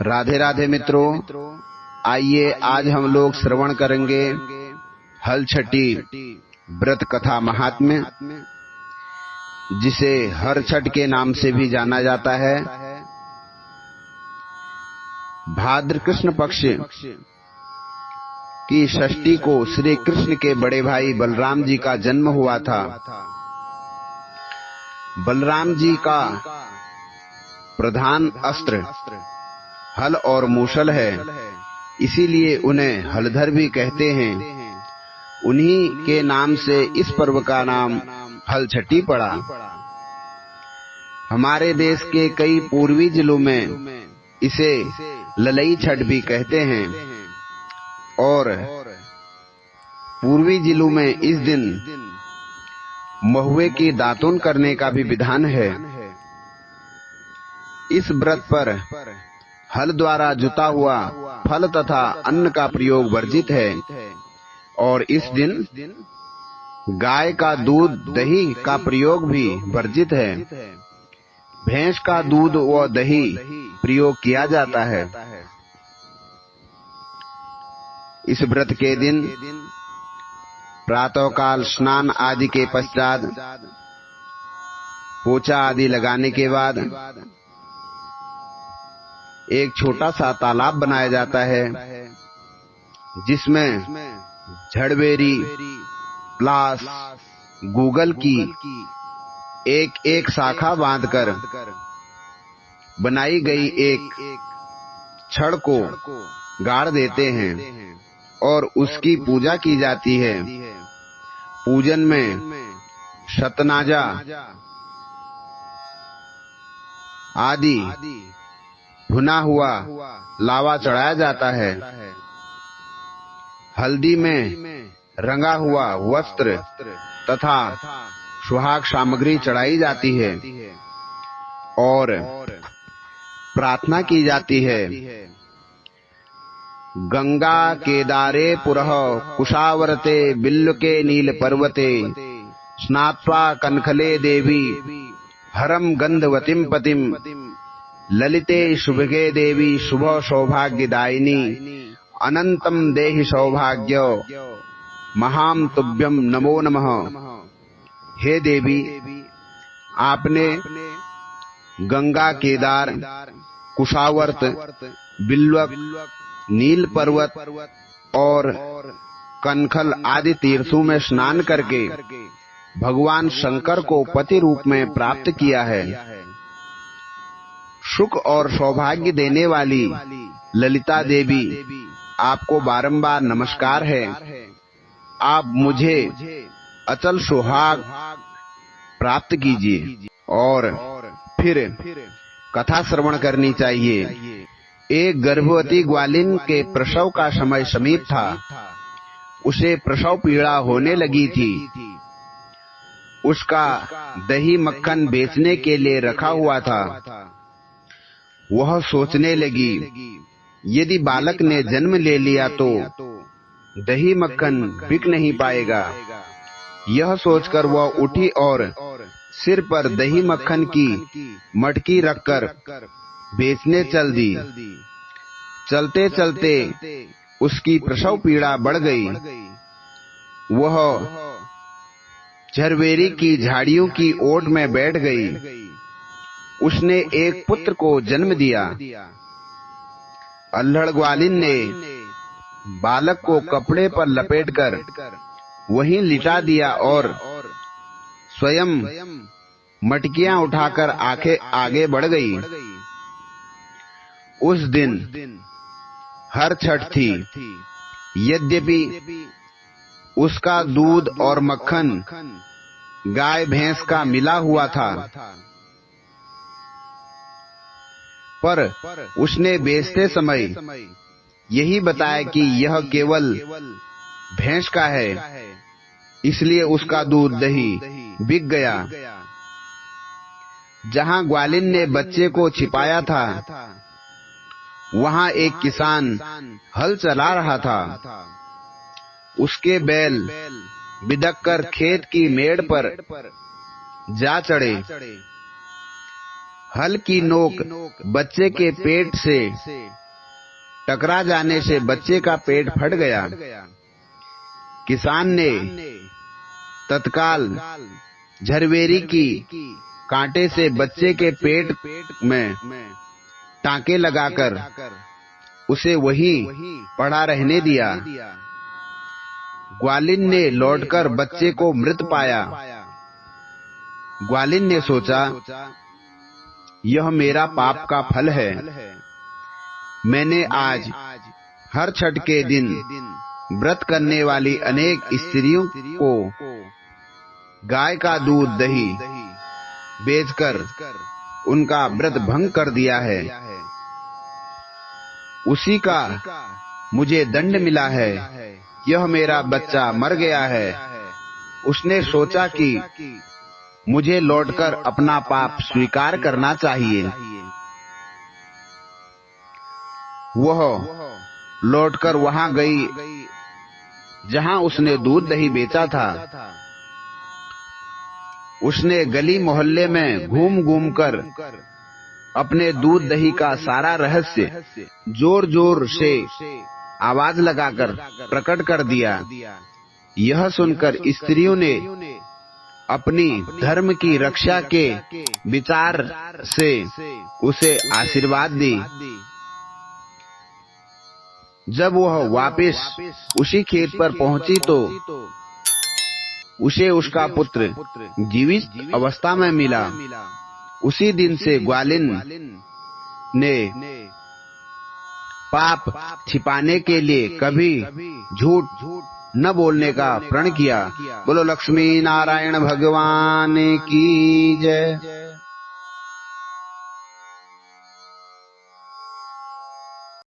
राधे राधे मित्रों, आइए आज हम लोग श्रवण करेंगे हल छठी व्रत कथा महात्म्य, जिसे हर छठ के नाम से भी जाना जाता है। भाद्र कृष्ण पक्ष की षष्ठी को श्री कृष्ण के बड़े भाई बलराम जी का जन्म हुआ था। बलराम जी का प्रधान अस्त्र हल और मूसल है, इसीलिए उन्हें हलधर भी कहते हैं। उन्हीं के नाम से इस पर्व का नाम हल छठी पड़ा। हमारे देश के कई पूर्वी जिलों में इसे ललई छठ भी कहते हैं और पूर्वी जिलों में इस दिन महुए की दातुन करने का भी विधान है। इस व्रत पर हल द्वारा जुता हुआ फल तथा अन्न का प्रयोग वर्जित है और इस दिन गाय का दूध दही का प्रयोग भी वर्जित है। भैंस का दूध व दही प्रयोग किया जाता है। इस व्रत के दिन प्रातःकाल स्नान आदि के पश्चात पोछा आदि लगाने के बाद एक छोटा सा तालाब बनाया जाता है, जिसमें झड़बेरी, प्लास, गूगल की एक एक शाखा बांधकर बनाई गई एक छड़ को गाड़ देते हैं और उसकी पूजा की जाती है। पूजन में शतनाजा आदि भुना हुआ लावा चढ़ाया जाता है। हल्दी में रंगा हुआ वस्त्र तथा सुहाग सामग्री चढ़ाई जाती है और प्रार्थना की जाती है। गंगा केदारे पुरः कुशावर्ते बिल्लुके नील पर्वते स्नात्वा कनखले देवी हरम गंधवतीम पतिम ललिते शुभगे देवी शुभ सौभाग्यदायिनी अनंतम देहि सौभाग्य महाम तुभ्यम नमो नमः। हे देवी, आपने गंगा, केदार, कुशावर्त, बिल्वक, नील पर्वत और कनखल आदि तीर्थों में स्नान करके भगवान शंकर को पति रूप में प्राप्त किया है। सुख और सौभाग्य देने वाली ललिता देवी, आपको बारंबार नमस्कार है। आप मुझे अचल सुहाग प्राप्त कीजिए। और फिर कथा श्रवण करनी चाहिए। एक गर्भवती ग्वालिन के प्रसव का समय समीप था। उसे प्रसव पीड़ा होने लगी थी। उसका दही मक्खन बेचने के लिए रखा हुआ था। वह सोचने लगी, यदि बालक ने जन्म ले लिया तो दही मक्खन बिक नहीं पाएगा। यह सोचकर वह उठी और सिर पर दही मक्खन की मटकी रखकर बेचने चल दी। चलते चलते उसकी प्रसव पीड़ा बढ़ गई। वह झरबेरी की झाड़ियों की ओट में बैठ गई। उसने एक पुत्र को जन्म दिया। अल्हड़ ग्वालिन ने बालक को कपड़े पर लपेटकर वहीं लिटा दिया और स्वयं मटकियां उठाकर आगे बढ़ गई। उस दिन हर छठ थी। यद्यपि उसका दूध और मक्खन गाय भैंस का मिला हुआ था, पर उसने बेचते समय यही बताया कि यह केवल भैंस का है, इसलिए उसका दूध दही बिक गया। जहां ग्वालिन ने बच्चे को छिपाया था, वहां एक किसान हल चला रहा था। उसके बैल बिदककर खेत की मेड़ पर जा चढ़े। हल की नोक बच्चे के पेट से टकरा जाने से बच्चे का पेट फट गया। किसान ने तत्काल झरवेरी की कांटे से बच्चे के पेट में टांके लगाकर उसे वहीं पड़ा रहने दिया। ग्वालिन ने लौटकर बच्चे को मृत पाया। ग्वालिन ने सोचा, यह मेरा पाप का फल है। मैंने आज हर छठ के दिन व्रत करने वाली अनेक स्त्रियों को गाय का दूध दही बेचकर उनका व्रत भंग कर दिया है। उसी का मुझे दंड मिला है। यह मेरा बच्चा मर गया है। उसने सोचा कि मुझे लौटकर अपना पाप स्वीकार करना चाहिए। वह लौटकर वहां गई जहां उसने दूध दही बेचा था। उसने गली मोहल्ले में घूम घूम कर अपने दूध दही का सारा रहस्य जोर जोर से आवाज लगाकर प्रकट कर दिया। यह सुनकर स्त्रियों ने अपनी धर्म की रक्षा के विचार से उसे आशीर्वाद दी। जब वह वापस उसी खेत पर पहुंची तो उसे उसका पुत्र जीवित अवस्था में मिला। उसी दिन से ग्वालिन ने पाप छिपाने के लिए कभी झूठ न बोलने का प्रण किया। बोलो लक्ष्मी नारायण भगवान की जय।